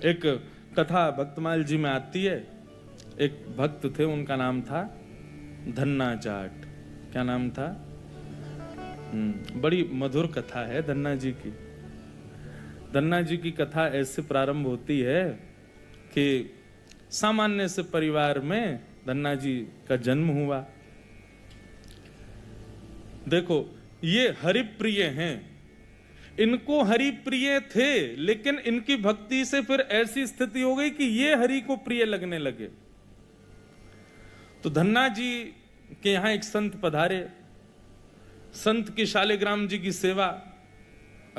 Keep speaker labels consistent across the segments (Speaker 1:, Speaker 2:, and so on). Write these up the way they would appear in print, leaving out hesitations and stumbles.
Speaker 1: एक कथा भक्तमाल जी में आती है। एक भक्त थे, उनका नाम था धन्ना जाट। क्या नाम था? बड़ी मधुर कथा है धन्ना जी की। धन्ना जी की कथा ऐसे प्रारंभ होती है कि सामान्य से परिवार में धन्ना जी का जन्म हुआ। देखो, ये हरिप्रिय हैं, इनको हरि प्रिय थे, लेकिन इनकी भक्ति से फिर ऐसी स्थिति हो गई कि ये हरि को प्रिय लगने लगे। तो धन्ना जी के यहां एक संत पधारे। संत की शालिग्राम जी की सेवा।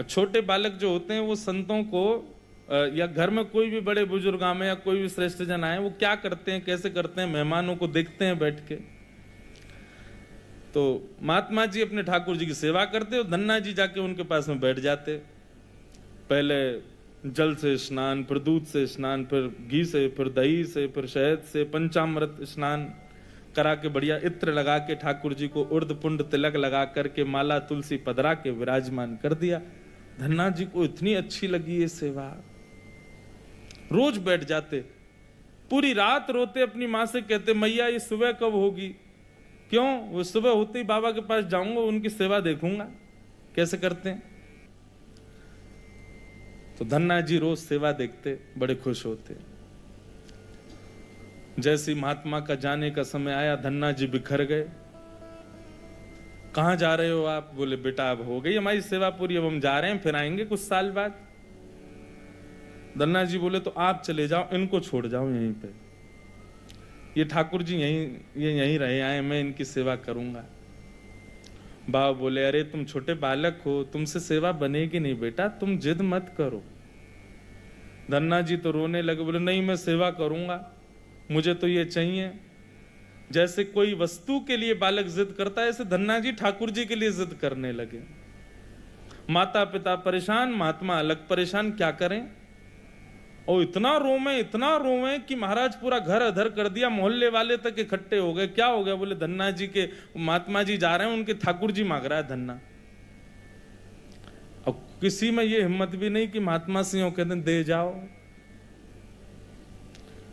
Speaker 1: छोटे बालक जो होते हैं वो संतों को या घर में कोई भी बड़े बुजुर्ग आए या कोई भी श्रेष्ठ जन आए, वो क्या करते हैं, कैसे करते हैं, मेहमानों को देखते हैं बैठ के। तो महात्मा जी अपने ठाकुर जी की सेवा करते और धन्ना जी जाके उनके पास में बैठ जाते। पहले जल से स्नान, फिर दूध से स्नान, फिर घी से, फिर दही से, फिर शहद से, पंचामृत स्नान करा के बढ़िया इत्र लगा के ठाकुर जी को उर्द पुंड तिलक लगा करके माला तुलसी पधरा के विराजमान कर दिया। धन्ना जी को इतनी अच्छी लगी ये सेवा, रोज बैठ जाते, पूरी रात रोते, अपनी माँ से कहते मैया ये सुबह कब होगी। क्यों? वो सुबह होते ही बाबा के पास जाऊंगा, उनकी सेवा देखूंगा कैसे करते हैं। तो धन्ना जी रोज सेवा देखते, बड़े खुश होते। जैसे महात्मा का जाने का समय आया, धन्ना जी बिखर गए। कहां जा रहे हो आप? बोले बेटा अब हो गई हमारी सेवा पूरी, अब हम जा रहे हैं, फिर आएंगे कुछ साल बाद। धन्ना जी बोले तो आप चले जाओ, इनको छोड़ जाओ यहीं पे, ये ठाकुर जी यहीं रहे आए, मैं इनकी सेवा करूंगा। बाबा बोले अरे तुम छोटे बालक हो, तुमसे सेवा बनेगी नहीं बेटा, तुम जिद मत करो। धन्ना जी तो रोने लगे, बोले नहीं मैं सेवा करूंगा, मुझे तो ये चाहिए। जैसे कोई वस्तु के लिए बालक जिद करता है, ऐसे धन्ना जी ठाकुर जी के लिए जिद करने लगे। माता पिता परेशान, महात्मा अलग परेशान, क्या करें। और इतना रोवे कि महाराज पूरा घर अधर कर दिया, मोहल्ले वाले तक इकट्ठे हो गए। क्या हो गया? बोले धन्ना जी के महात्मा जी जा रहे हैं, उनके ठाकुर जी मांग रहा है धन्ना। अब किसी में ये हिम्मत भी नहीं कि महात्मा सिंह कहते हैं दे जाओ।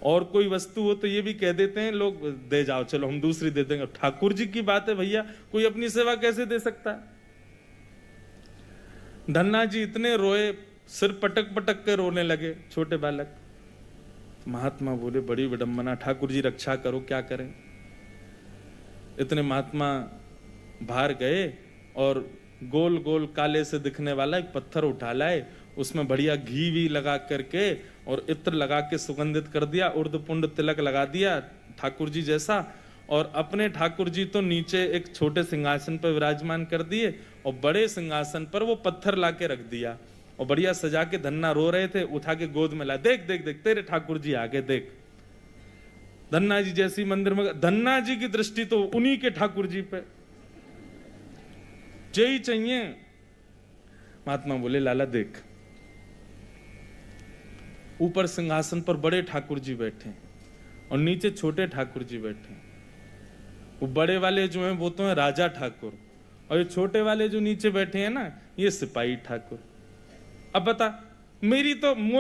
Speaker 1: और कोई वस्तु हो तो ये भी कह देते हैं लोग दे जाओ, चलो हम दूसरी दे देंगे। ठाकुर जी की बात है भैया, कोई अपनी सेवा कैसे दे सकता है। धन्ना जी इतने रोए, सिर पटक पटक के रोने लगे, छोटे बालक। महात्मा बोले बड़ी विडंबना, ठाकुर जी रक्षा करो, क्या करें। इतने महात्मा बाहर गए और गोल गोल काले से दिखने वाला एक पत्थर उठा लाए, उसमें बढ़िया घी भी लगा करके और इत्र लगा के सुगंधित कर दिया, उर्द पुंड तिलक लगा दिया ठाकुर जी जैसा। और अपने ठाकुर जी तो नीचे एक छोटे सिंहासन पर विराजमान कर दिए और बड़े सिंहासन पर वो पत्थर लाके रख दिया और बढ़िया सजा के। धन्ना रो रहे थे, उठा के गोद में ला, देख देख देख तेरे ठाकुर जी आगे देख। धन्ना जी जैसी मंदिर में, धन्ना जी की दृष्टि तो उन्हीं के ठाकुर जी पे, जय चाहिए। महात्मा बोले लाला देख, ऊपर सिंहासन पर बड़े ठाकुर जी बैठे और नीचे छोटे ठाकुर जी बैठे। वो बड़े वाले जो हैं वो तो हैं राजा ठाकुर, और ये छोटे वाले जो नीचे बैठे हैं ना, ये सिपाही ठाकुर। अब बता, मुझे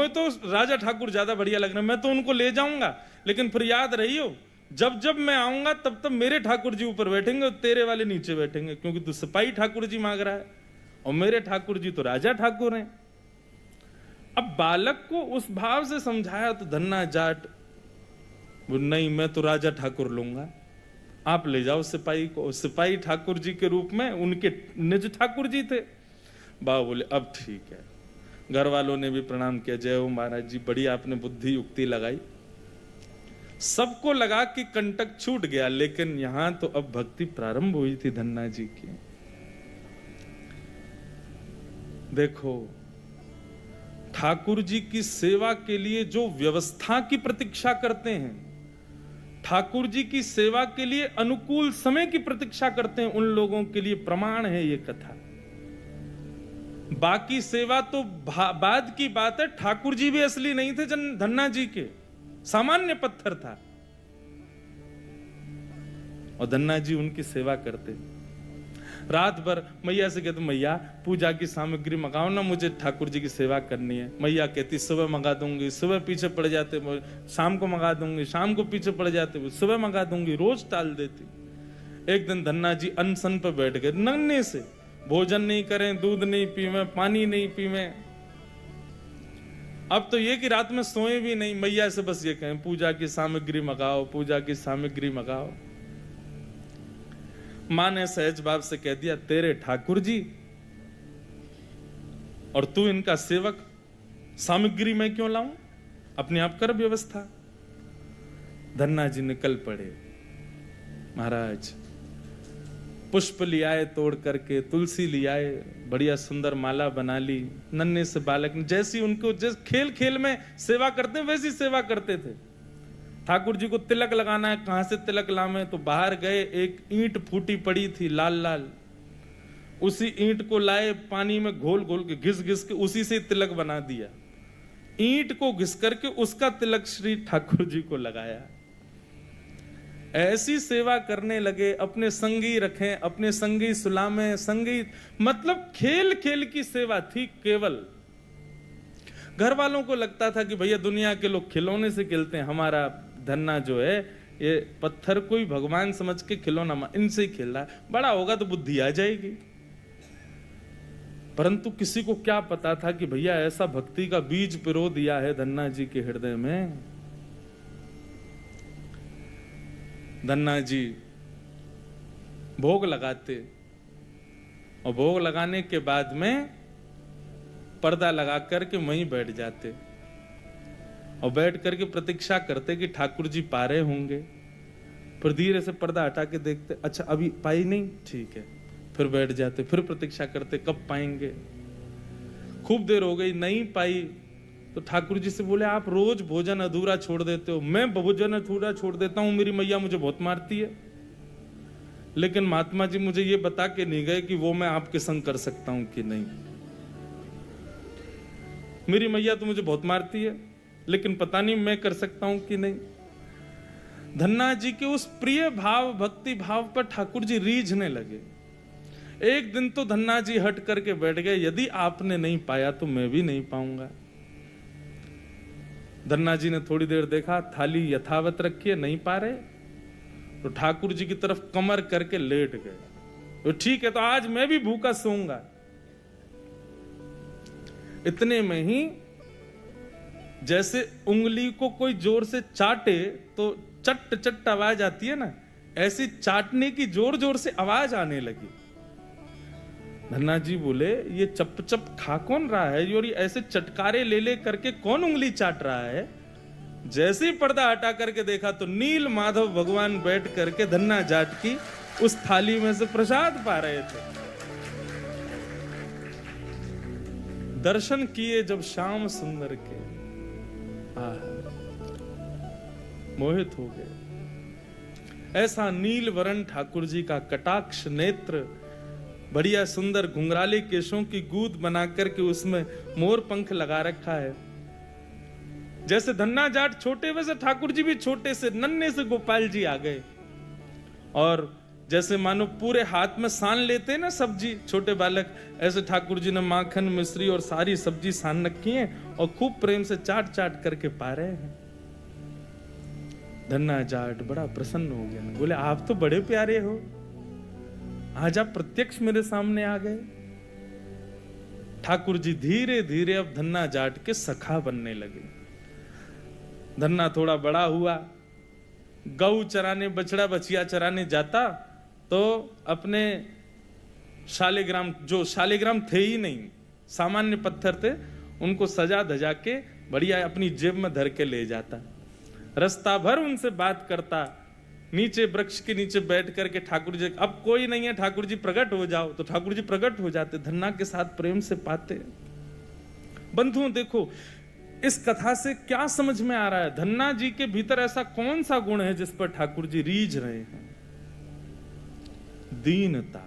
Speaker 1: तो राजा ठाकुर ज्यादा बढ़िया लग रहा है, मैं तो उनको ले जाऊंगा, लेकिन फिर याद रहियो जब जब मैं आऊंगा तब तब मेरे ठाकुर जी ऊपर बैठेंगे और तेरे वाले नीचे बैठेंगे, क्योंकि तू सिपाही ठाकुर जी मांग रहा है और मेरे ठाकुर जी तो राजा ठाकुर हैं। अब बालक को उस भाव से समझाया तो धन्ना जाट नहीं, मैं तो राजा ठाकुर लूंगा, आप ले जाओ सिपाही को। सिपाही ठाकुर जी के रूप में उनके निज ठाकुर जी थे। बाबा बोले अब ठीक है। घर वालों ने भी प्रणाम किया, जय हो महाराज जी, बड़ी आपने बुद्धि युक्ति लगाई। सबको लगा कि कंटक छूट गया, लेकिन यहां तो अब भक्ति प्रारंभ हुई थी धन्ना जी की। देखो, ठाकुर जी की सेवा के लिए जो व्यवस्था की प्रतीक्षा करते हैं, ठाकुर जी की सेवा के लिए अनुकूल समय की प्रतीक्षा करते हैं, उन लोगों के लिए प्रमाण है ये कथा। बाकी सेवा तो बाद की बात है। ठाकुर जी भी असली नहीं थे, धन्ना जी के सामान्य पत्थर था और धन्ना जी उनकी सेवा करते। रात भर मैया से कहते मैया पूजा की सामग्री मंगाओ ना, मुझे ठाकुर जी की सेवा करनी है। मैया कहती सुबह मंगा दूंगी, सुबह पीछे पड़ जाते, शाम को मंगा दूंगी, शाम को पीछे पड़ जाते, सुबह मंगा दूंगी, रोज टाल देती। एक दिन धन्ना जी अनशन पे बैठ गए, नन्हे से, भोजन नहीं करें, दूध नहीं पीवे, पानी नहीं पीवे। अब तो ये कि रात में सोए भी नहीं, मैया से बस ये कहें पूजा की सामग्री मंगाओ, पूजा की सामग्री मंगाओ। मां ने सहज भाव से कह दिया तेरे ठाकुर जी और तू इनका सेवक, सामग्री मैं क्यों लाऊं, अपने आप कर व्यवस्था। धन्ना जी निकल पड़े। महाराज पुष्प लियाए तोड़ करके, तुलसी लियाए, बढ़िया सुंदर माला बना ली। नन्हे से बालक ने जैसी उनको जैसे खेल खेल में सेवा करते वैसी सेवा करते थे। ठाकुर जी को तिलक लगाना है, कहां से तिलक लावे, तो बाहर गए, एक ईंट फूटी पड़ी थी लाल लाल, उसी ईंट को लाए, पानी में घोल घोल के घिस घिस के उसी से तिलक बना दिया। ईंट को घिस करके उसका तिलक श्री ठाकुर जी को लगाया। ऐसी सेवा करने लगे, अपने संगी रखें, अपने संगी सुलामें, संगी मतलब खेल खेल की सेवा थी केवल। घर वालों को लगता था कि भैया दुनिया के लोग खिलौने से खेलते हैं, हमारा धन्ना जो है ये पत्थर को ही भगवान समझ के खिलौना इनसे ही खेल रहा है, बड़ा होगा तो बुद्धि आ जाएगी। परंतु किसी को क्या पता था कि भैया ऐसा भक्ति का बीज पिरो दिया है धन्ना जी के हृदय में। धन्ना जी भोग लगाते और भोग लगाने के बाद में पर्दा लगा करके वहीं बैठ जाते और बैठ करके प्रतीक्षा करते कि ठाकुर जी पा रहे होंगे। फिर धीरे से पर्दा हटा के देखते, अच्छा अभी पाई नहीं, ठीक है, फिर बैठ जाते, फिर प्रतीक्षा करते कब पाएंगे। खूब देर हो गई, नहीं पाई तो ठाकुर जी से बोले आप रोज भोजन अधूरा छोड़ देते हो। मैं भोजन अधूरा छोड़ देता हूं, मेरी मैया मुझे बहुत मारती है, लेकिन महात्मा जी मुझे ये बता के नहीं गए कि वो मैं आपके संग कर सकता हूं कि नहीं। मेरी मैया तो मुझे बहुत मारती है, लेकिन पता नहीं मैं कर सकता हूं कि नहीं। धन्ना जी के उस प्रिय भाव, भक्ति भाव पर ठाकुर जी रीझने लगे। एक दिन तो धन्ना जी हट करके बैठ गए, यदि आपने नहीं पाया तो मैं भी नहीं पाऊंगा। धन्ना जी ने थोड़ी देर देखा, थाली यथावत रखी है, नहीं पा रहे, तो ठाकुर जी की तरफ कमर करके लेट गए। तो ठीक है, तो आज मैं भी भूखा सोऊंगा। इतने में ही जैसे उंगली को कोई जोर से चाटे तो चट चट आवाज आती है ना, ऐसी चाटने की जोर जोर से आवाज आने लगी। धन्ना जी बोले ये चप चप खा कौन रहा है, और ये ऐसे चटकारे ले ले करके कौन उंगली चाट रहा है। जैसे ही पर्दा हटा करके देखा तो नील माधव भगवान बैठ करके धन्ना जाट की उस थाली में से प्रसाद पा रहे थे। दर्शन किए जब श्याम सुंदर के, मोहित हो गए। ऐसा नील वरण ठाकुर जी का कटाक्ष नेत्र, बढ़िया सुंदर घुंघराले केशों की गूंद बना करके उसमें मोर पंख लगा रखा है। जैसे धन्ना जाट छोटे वैसे ठाकुर जी भी छोटे से नन्हे से गोपाल जी आ गए। और जैसे मानो पूरे हाथ में सान लेते हैं ना सब्जी छोटे बालक, ऐसे ठाकुर जी ने माखन मिश्री और सारी सब्जी सान रखी है और खूब प्रेम से चाट चाट करके पा रहे हैं। धन्ना जाट बड़ा प्रसन्न हो गया, बोले आप तो बड़े प्यारे हो, आज आप प्रत्यक्ष मेरे सामने आ गए। ठाकुर जी धीरे धीरे अब धन्ना जाट के सखा बनने लगे। धन्ना थोड़ा बड़ा हुआ, गऊ चराने, बछड़ा बछिया चराने जाता तो अपने शालिग्राम, जो शालिग्राम थे ही नहीं, सामान्य पत्थर थे, उनको सजा धजा के बढ़िया अपनी जेब में धर के ले जाता। रास्ता भर उनसे बात करता, नीचे वृक्ष के नीचे बैठ करके ठाकुर जी, अब कोई नहीं है ठाकुर जी प्रकट हो जाओ, तो ठाकुर जी प्रकट हो जाते, धन्ना के साथ प्रेम से पाते। बंधुओं देखो इस कथा से क्या समझ में आ रहा है, धन्ना जी के भीतर ऐसा कौन सा गुण है जिस पर ठाकुर जी रीझ रहे हैं? दीनता।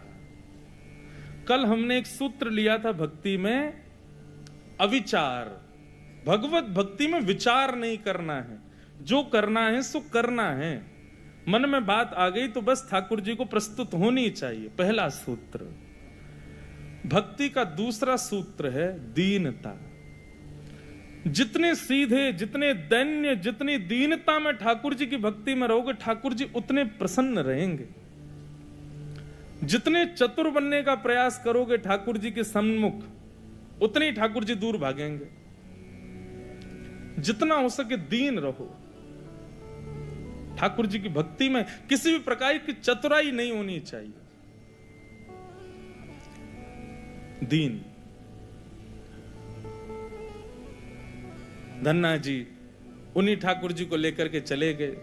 Speaker 1: कल हमने एक सूत्र लिया था भक्ति में, अविचार। भगवत भक्ति में विचार नहीं करना है, जो करना है सो करना है। मन में बात आ गई तो बस ठाकुर जी को प्रस्तुत होनी चाहिए। पहला सूत्र। भक्ति का दूसरा सूत्र है दीनता। जितने सीधे, जितने दैन्य, जितनी दीनता में ठाकुर जी की भक्ति में रहोगे, ठाकुर जी उतने प्रसन्न रहेंगे। जितने चतुर बनने का प्रयास करोगे ठाकुर जी के सम्मुख, उतने ही ठाकुर जी दूर भागेंगे। जितना हो सके दीन रहो। ठाकुर जी की भक्ति में किसी भी प्रकार की चतुराई नहीं होनी चाहिए। दीन। धन्ना जी उन्हीं ठाकुर जी को लेकर के चले गए।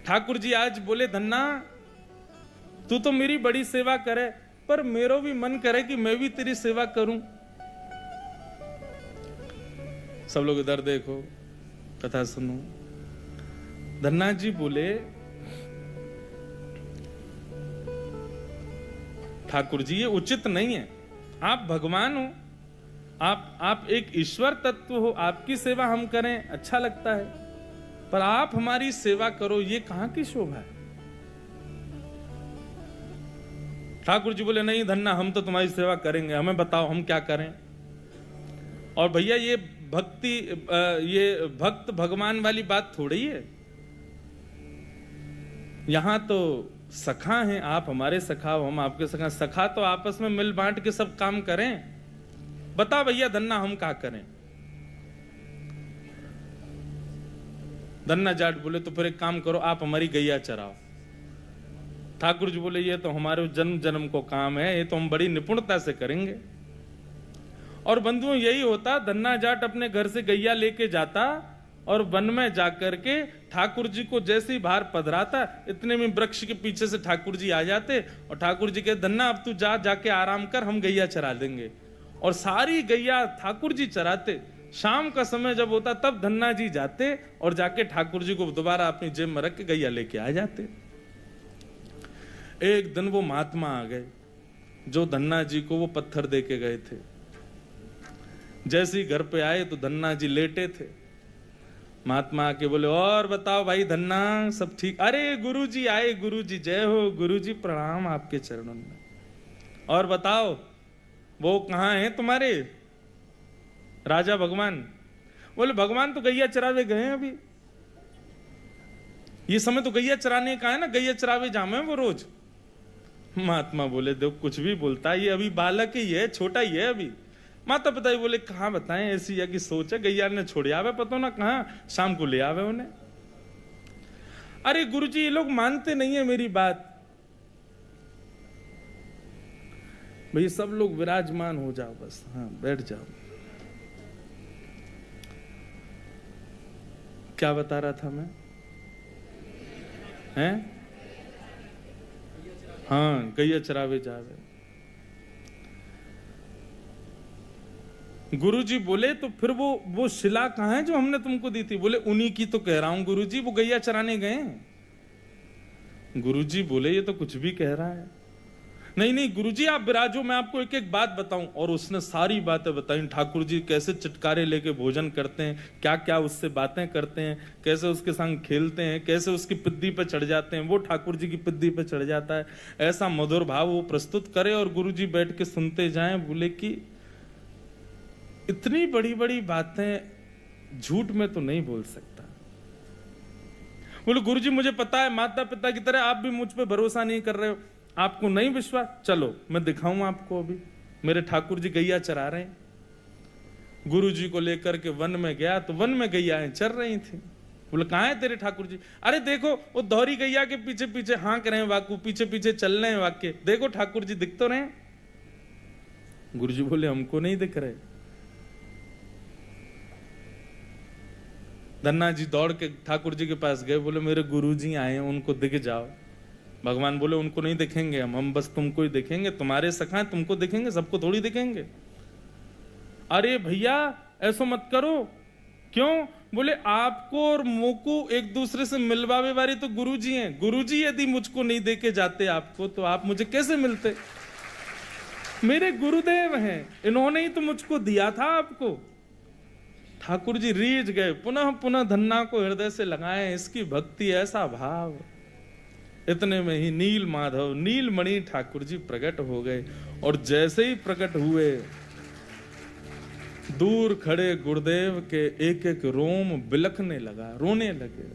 Speaker 1: ठाकुर जी आज बोले, धन्ना तू तो मेरी बड़ी सेवा करे, पर मेरा भी मन करे कि मैं भी तेरी सेवा करूं। सब लोग इधर देखो, कथा सुनो। धन्ना जी बोले, ठाकुर जी ये उचित नहीं है। आप भगवान हो, आप एक ईश्वर तत्व हो, आपकी सेवा हम करें अच्छा लगता है, पर आप हमारी सेवा करो, ये कहां की शोभा है। ठाकुर जी बोले, नहीं धन्ना हम तो तुम्हारी सेवा करेंगे, हमें बताओ हम क्या करें। और भैया ये भक्ति, ये भक्त भगवान वाली बात थोड़ी है। यहां तो सखा हैं, आप हमारे सखा हो, हम आपके सखा। सखा तो आपस में मिल बांट के सब काम करें। बता भैया धन्ना हम क्या करें। धन्ना जाट बोले, तो फिर एक काम करो, आप हमारी गैया चराओ। ठाकुर जी बोले, ये तो हमारे जन्म जन्म को काम है, ये तो हम बड़ी निपुणता से करेंगे। और बंधुओं यही होता, धन्ना जाट अपने घर से गैया लेके जाता और वन में जाकर के ठाकुर जी को जैसे ही बाहर पधराता, इतने में वृक्ष के पीछे से ठाकुर जी आ जाते और ठाकुर जी के, धन्ना अब तू जाके आराम कर, हम गैया चरा देंगे। और सारी गैया ठाकुर जी चराते। शाम का समय जब होता तब धन्ना जी जाते और जाके ठाकुर जी को दोबारा अपनी जेब में रख के गैया लेके आ जाते। एक दिन वो महात्मा आ गए जो धन्ना जी को वो पत्थर दे के गए थे। जैसे ही घर पे आए तो धन्ना जी लेटे थे। महात्मा आके बोले, और बताओ भाई धन्ना सब ठीक? अरे गुरुजी आए, गुरुजी जय हो, गुरुजी प्रणाम आपके चरणों में। और बताओ वो कहाँ हैं तुम्हारे राजा भगवान? बोले, भगवान तो गैया चरावे गए हैं अभी। ये समय तो गैया चराने का है ना, गैया चरावे जामे वो रोज। महात्मा बोले, देखो कुछ भी बोलता है, ये अभी बालक ही है, छोटा ही है अभी। माता पिता ही बोले, कहाँ बताएं, ऐसी या की सोच है, गैया ने छोड़ आवे, पता ना कहाँ शाम को ले आवे उन्हें। अरे गुरुजी ये लोग मानते नहीं है मेरी बात। भाई सब लोग विराजमान हो जाओ बस, हाँ बैठ जाओ। क्या बता रहा था मैं? हैं? हाँ गैया चरावे जावे। गुरुजी बोले, तो फिर वो शिला कहाँ है जो हमने तुमको दी थी? बोले, उन्हीं की तो कह रहा हूं गुरुजी, वो गैया चराने गए। गुरुजी बोले, ये तो कुछ भी कह रहा है। नहीं नहीं गुरुजी आप विराजो, मैं आपको एक एक बात बताऊं। और उसने सारी बातें बताई, ठाकुर जी कैसे चटकारे लेके भोजन करते हैं, क्या क्या उससे बातें करते हैं, कैसे उसके संग खेलते हैं, कैसे उसकी पिद्दी पे चढ़ जाते हैं, वो ठाकुर जी की पिद्दी पे चढ़ जाता है। ऐसा मधुर भाव वो प्रस्तुत करे और गुरुजी बैठ के सुनते जाएं। बोले कि इतनी बड़ी बड़ी बातें झूठ में तो नहीं बोल सकता। बोले, गुरुजी मुझे पता है, माता पिता की तरह आप भी मुझ पे भरोसा नहीं कर रहे हो, आपको नहीं विश्वास, चलो मैं दिखाऊं आपको। अभी मेरे ठाकुर जी गैया चरा रहे हैं। गुरुजी को लेकर के वन में गया तो वन में गैयाएं चर रही थी। बोले, कहाँ है तेरे ठाकुर जी? अरे देखो वो दोहरी गैया के पीछे पीछे हाँक रहे हैं, वाकू पीछे पीछे चल रहे हैं वाक्य, देखो ठाकुर जी दिख तो रहे। गुरुजी बोले, हमको नहीं दिख रहे। धन्ना जी दौड़ के ठाकुर जी के पास गए। बोले, मेरे गुरुजी आए हैं, उनको दिख जाओ। भगवान बोले, उनको नहीं दिखेंगे हम बस तुमको ही दिखेंगे, तुम्हारे सखा हैं, तुमको दिखेंगे, सबको थोड़ी दिखेंगे। अरे भैया ऐसा मत करो। क्यों? बोले, आपको और मोको एक दूसरे से मिलवावे वाले तो गुरुजी हैं। गुरुजी यदि मुझको नहीं देके जाते आपको, तो आप मुझे कैसे मिलते? मेरे गुरुदेव हैं, इन्होंने ही तो मुझको दिया था आपको। ठाकुर जी रीझ गए, पुनः पुनः धन्ना को हृदय से लगाए। इसकी भक्ति, ऐसा भाव। इतने में ही नील माधव नीलमणि ठाकुर जी प्रकट हो गए। और जैसे ही प्रकट हुए, दूर खड़े गुरुदेव के एक एक रोम बिलखने लगा, रोने लगे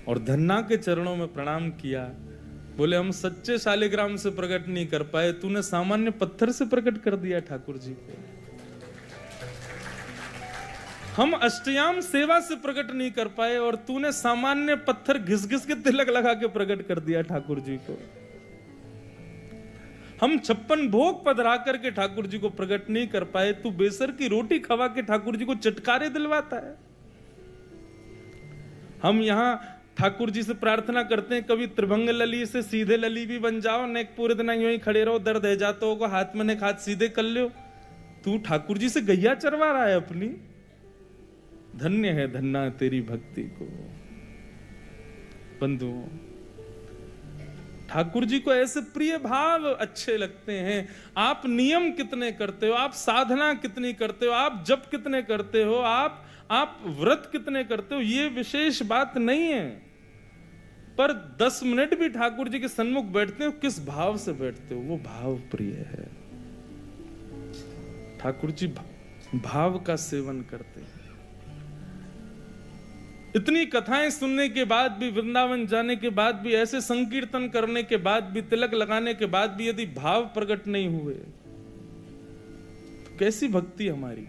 Speaker 1: और धन्ना के चरणों में प्रणाम किया। बोले हम सच्चे शालिग्राम से प्रकट नहीं कर पाए, तूने सामान्य पत्थर से प्रकट कर दिया ठाकुर जी को। हम अष्टयाम सेवा से प्रकट नहीं कर पाए और तूने सामान्य पत्थर घिस घिस के तिलक लगा के प्रकट कर दिया ठाकुर जी को। हम 56 भोग पधरा करके ठाकुर जी को प्रकट नहीं कर पाए, तू बेसर की रोटी खवा के ठाकुर जी को चटकारे दिलवाता है। हम यहां ठाकुर जी से प्रार्थना करते हैं, कभी त्रिभंग लली से सीधे लली भी बन जाओ, न पूरे दिन यूं ही खड़े रहो, दर्द है जाता होगा, हाथ में ने हाथ सीधे कर लो। तू ठाकुर जी से गैया चरवा रहा है अपनी। धन्य है धन्ना तेरी भक्ति को। बंधुओं, ठाकुर जी को ऐसे प्रिय भाव अच्छे लगते हैं। आप नियम कितने करते हो, आप साधना कितनी करते हो, आप जप कितने करते हो, आप व्रत कितने करते हो, ये विशेष बात नहीं है, पर 10 मिनट भी ठाकुर जी के सन्मुख बैठते हो, किस भाव से बैठते हो, वो भाव प्रिय है। ठाकुर जी भाव का सेवन करते हैं। इतनी कथाएं सुनने के बाद भी, वृंदावन जाने के बाद भी, ऐसे संकीर्तन करने के बाद भी, तिलक लगाने के बाद भी यदि भाव प्रकट नहीं हुए तो कैसी भक्ति हमारी।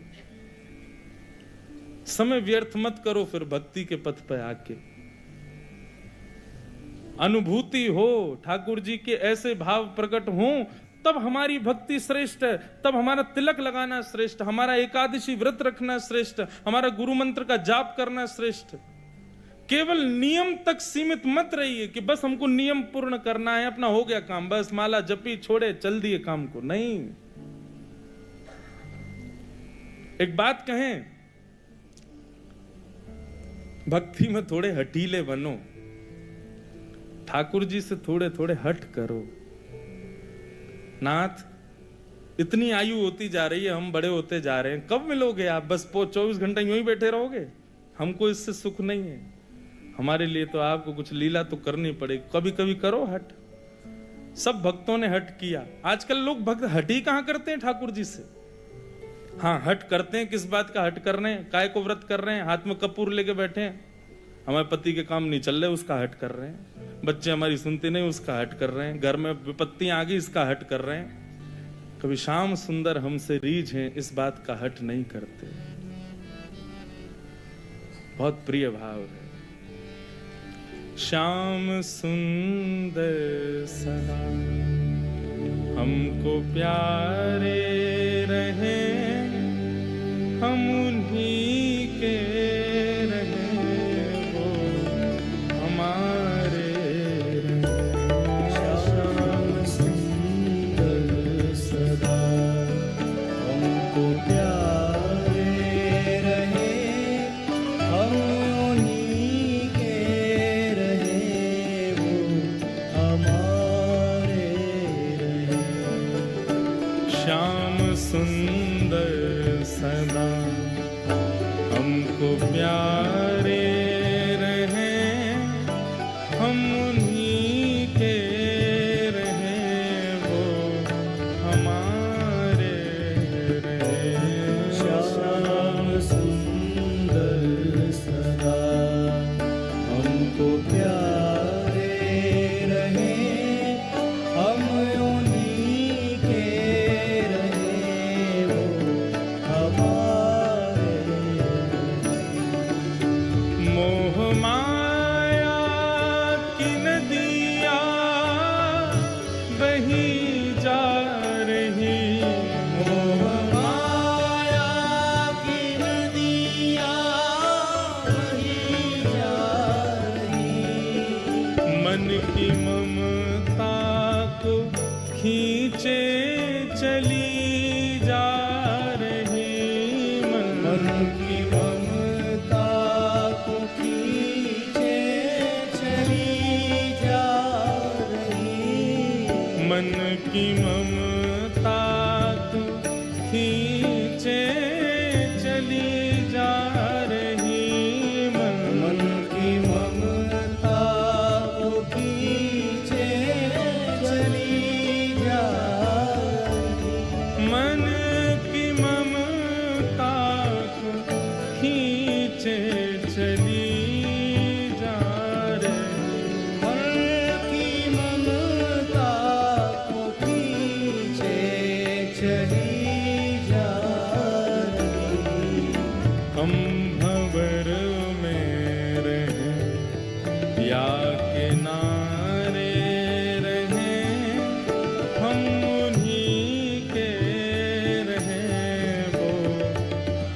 Speaker 1: समय व्यर्थ मत करो फिर भक्ति के पथ पर आके। अनुभूति हो, ठाकुर जी के ऐसे भाव प्रकट हो, तब हमारी भक्ति श्रेष्ठ है, तब हमारा तिलक लगाना श्रेष्ठ, हमारा एकादशी व्रत रखना श्रेष्ठ, हमारा गुरु मंत्र का जाप करना श्रेष्ठ। केवल नियम तक सीमित मत रहिए कि बस हमको नियम पूर्ण करना है, अपना हो गया काम, बस माला जपी छोड़े चल दिए काम को। नहीं, एक बात कहें, भक्ति में थोड़े हठीले बनो, ठाकुर जी से थोड़े थोड़े हट करो। नाथ, इतनी आयु होती जा रही है, हम बड़े होते जा रहे हैं, कब मिलोगे आप? बस 24 घंटे यूं ही बैठे रहोगे? हमको इससे सुख नहीं है। हमारे लिए तो आपको कुछ लीला तो करनी पड़ेगी, कभी कभी करो हट। सब भक्तों ने हट किया। आजकल लोग भक्त हट ही कहां करते हैं ठाकुर जी से। हाँ, हट करते हैं, किस बात का हट कर रहे हैं? काय को व्रत कर रहे हैं, हाथ में कपूर लेके बैठे हैं, हमारे पति के काम नहीं चल रहे, उसका हट कर रहे हैं, बच्चे हमारी सुनते नहीं, उसका हट कर रहे हैं, घर में विपत्तियां आ गई, इसका हट कर रहे हैं। कभी श्याम सुंदर हमसे रीझ हैं, इस बात का हट नहीं करते। बहुत प्रिय भाव है। श्याम सुंदर सदा हमको प्यारे रहे, हम उन्हीं के रहे, वो हमारे रहे। श्याम सुंदर सदा हमको प्यारे रहे, हम उन्हीं के रहे, वो हमारे रहे। श्याम सुंदर सदा हमको प्यारे रहे, हम उन्हीं के रहे, वो हमारे रहे। श्याम सुंदर सदा हमको प्यारे रहे, हम उन्हीं के रहे, वो हमारे। खींचे चली जा रही,
Speaker 2: हर की ममता को खींचे चली जा रही।
Speaker 1: हम भंवर में रहें या किनारे रहें, हम उन्हीं के रहें, वो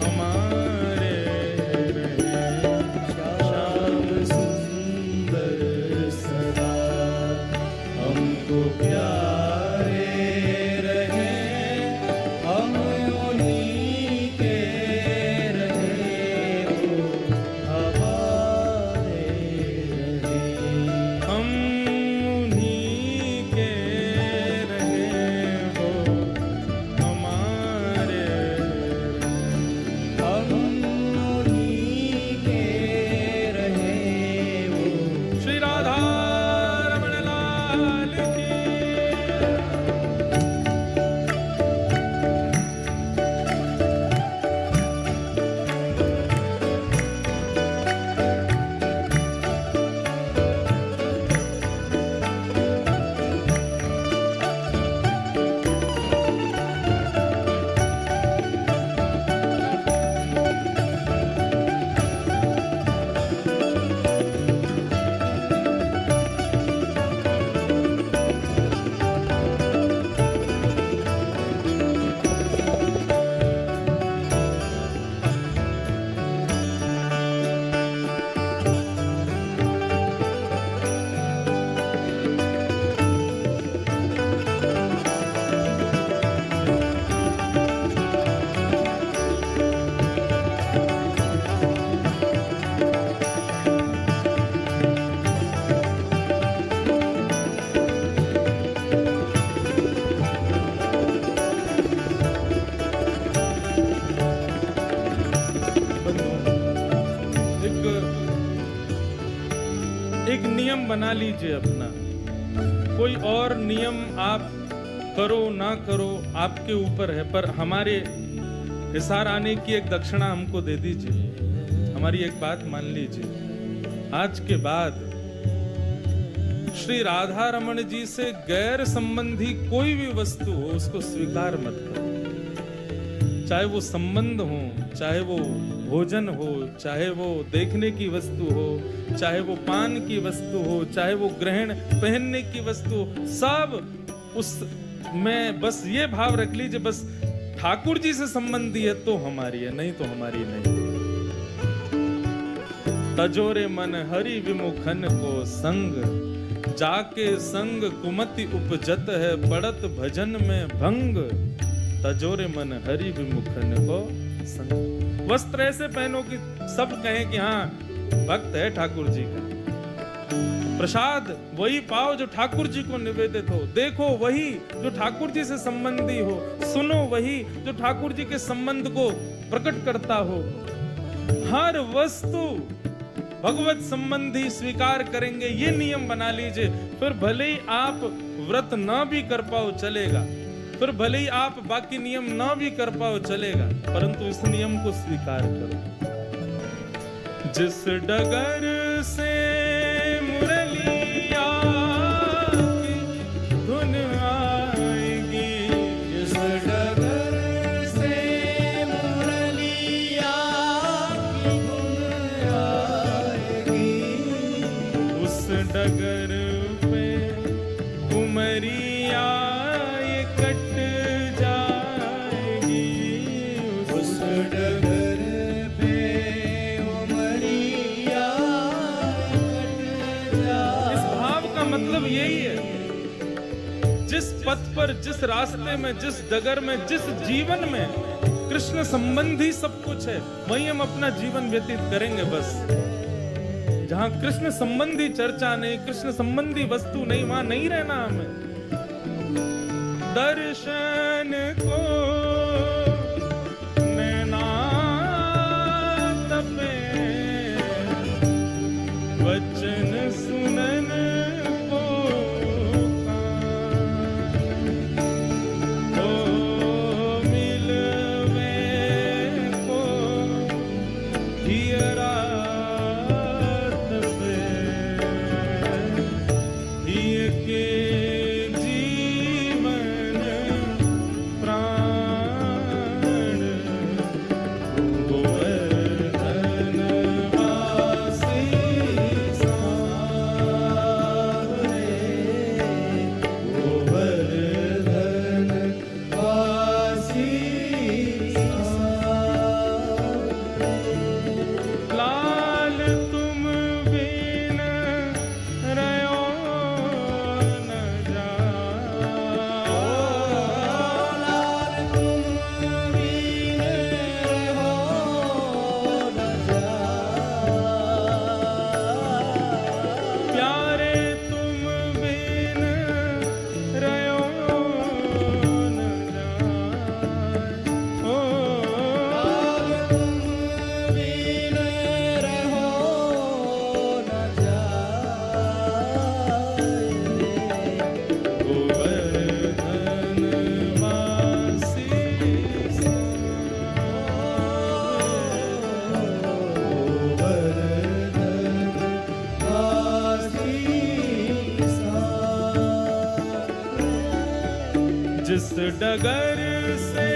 Speaker 1: हमारे रहें।
Speaker 2: श्याम सुंदर सदा हमको प्यारे रहे, हम उन्हीं के रहे, वो हमारे रहे।
Speaker 1: हम उन्हीं के रहें, वो हमारे
Speaker 2: हम उन्हीं के रहे, वो
Speaker 1: श्री राधा रमण लाल की। एक नियम बना लीजिए अपना। कोई और नियम आप करो ना करो आपके ऊपर है, पर हमारे हिसार आने की एक दक्षिणा हमको दे दीजिए। हमारी एक बात मान लीजिए, आज के बाद श्री राधा रमण जी से गैर संबंधी कोई भी वस्तु हो उसको स्वीकार मत करो। चाहे वो संबंध हो, चाहे वो भोजन हो, चाहे वो देखने की वस्तु हो, चाहे वो पान की वस्तु हो, चाहे वो ग्रहण पहनने की वस्तु हो, सब उस में बस ये भाव रख लीजिए, बस ठाकुर जी से संबंधी है तो हमारी है, नहीं तो हमारी नहीं। तजोरे मन हरि विमुखन को संग, जाके संग कुमति उपजत है, पड़त भजन में भंग। तजोरे मन हरि विमुखन को संग। वस्त्र ऐसे पहनो कि सब कहें कि हाँ भक्त है ठाकुर जी का। प्रसाद वही पाओ जो ठाकुर जी को निवेदित हो। देखो वही जो ठाकुर जी से संबंधी हो। सुनो वही जो ठाकुर जी के संबंध को प्रकट करता हो। हर वस्तु भगवत संबंधी स्वीकार करेंगे, ये नियम बना लीजिए। फिर भले ही आप व्रत ना भी कर पाओ चलेगा, फिर भले ही आप बाकी नियम ना भी कर पाओ चलेगा, परंतु इस नियम को स्वीकार करो। जिस डगर से मुरलिया की धुन आएगी,
Speaker 2: जिस डगर से मुरलिया की धुन आएगी,
Speaker 1: उस डगर पे उमरिया ये कट जाएगी।
Speaker 2: उस डगर पे उमरिया कट जाएगी।
Speaker 1: इस भाव का मतलब यही है, जिस पथ पर, जिस रास्ते में, जिस डगर में, जिस जीवन में कृष्ण संबंधी सब कुछ है, वहीं हम अपना जीवन व्यतीत करेंगे। बस जहां कृष्ण संबंधी चर्चा नहीं, कृष्ण संबंधी वस्तु नहीं, वहां नहीं रहना हमें। दर्शन को नैना तपे, वचन सुनन को कान, ओ मिलवे को हियरा तपे, हिय के जीवन प्राण, गोवर्धन वासी
Speaker 2: सावरे, गोवर्धन वासी
Speaker 1: लाल तुम बिन रहो न जाओ,
Speaker 2: लाल तुम बिन रहो न जाओ,
Speaker 1: प्यारे तुम बिन रहो न जाओ,
Speaker 2: लाल तुम बिन रहो न जाए,
Speaker 1: गोवर्धन वासी जिस डगर से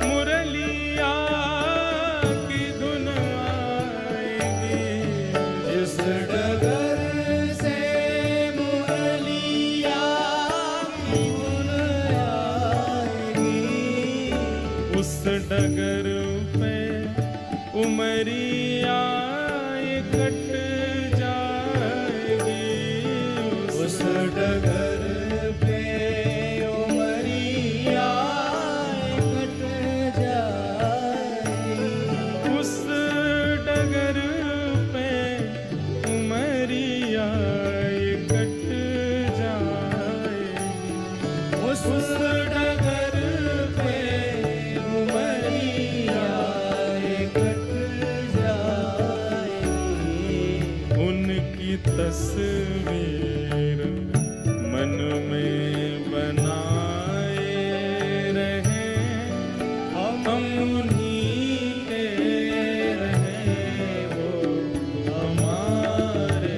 Speaker 1: मुरलिया की धुन आएगी,
Speaker 2: जिस डगर से मुरलिया की धुन आएगी,
Speaker 1: उस डगर पे उमरिया कट जाएगी,
Speaker 2: उस डगर पे उमरिया कट जाएगी,
Speaker 1: उस डगर पे उमरिया कट जाएगी,
Speaker 2: उस डगर पे उमरिया कट जाएगी,
Speaker 1: उनकी तस्वीर मन में बनाए रहे, हम उन्हीं के रहे, वो हमारे।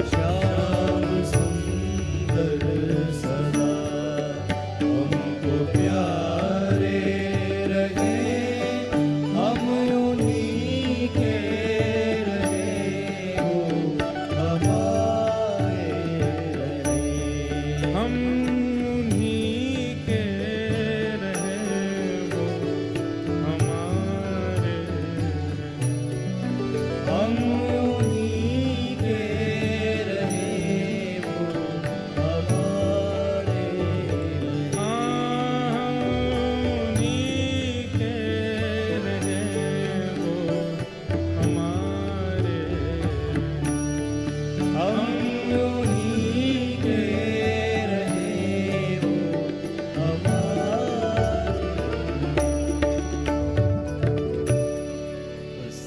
Speaker 2: श्याम सुंदर सदा हमको प्यारे रहे, हम उन्हीं के रहे, वो हमारे रहे,
Speaker 1: हम उन्हीं के रहे, वो हमारे।
Speaker 2: हम उन्हीं के रहे, वो हमारे रहे।
Speaker 1: उन्हीं के रहे, वो हमारे।
Speaker 2: हम उन्हीं के रहे, वो
Speaker 1: बस।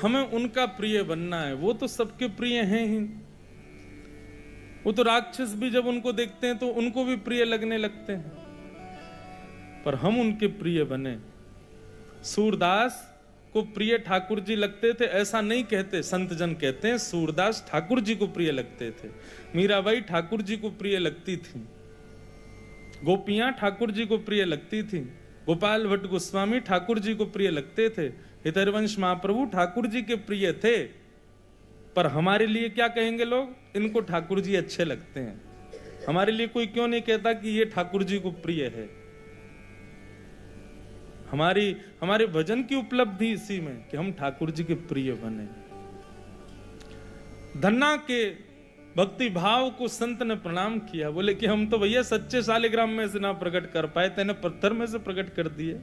Speaker 1: हमें उनका प्रिय बनना है, वो तो सबके प्रिय हैं ही। वो तो राक्षस भी जब उनको देखते हैं तो उनको भी प्रिय लगने लगते हैं, पर हम उनके प्रिय बने। सूरदास को प्रिय ठाकुर जी लगते थे ऐसा नहीं कहते, संत जन कहते हैं सूरदास ठाकुर जी को प्रिय लगते थे, मीराबाई ठाकुर जी को प्रिय लगती थी, गोपियां ठाकुर जी को प्रिय लगती थी, गोपाल भट्ट गोस्वामी ठाकुर जी को प्रिय लगते थे, हितरवंश महाप्रभु ठाकुर जी के प्रिय थे। पर हमारे लिए क्या कहेंगे लोग, इनको ठाकुर जी अच्छे लगते हैं। हमारे लिए कोई क्यों नहीं कहता कि ये ठाकुर जी को प्रिय है। हमारे भजन की उपलब्धि इसी में कि हम ठाकुर जी के प्रिय बने। धन्ना के भक्ति भाव को संत ने प्रणाम किया, बोले कि हम तो भैया सच्चे शालिग्राम में से ना प्रकट कर पाए, तेने पत्थर में से प्रकट कर दिए।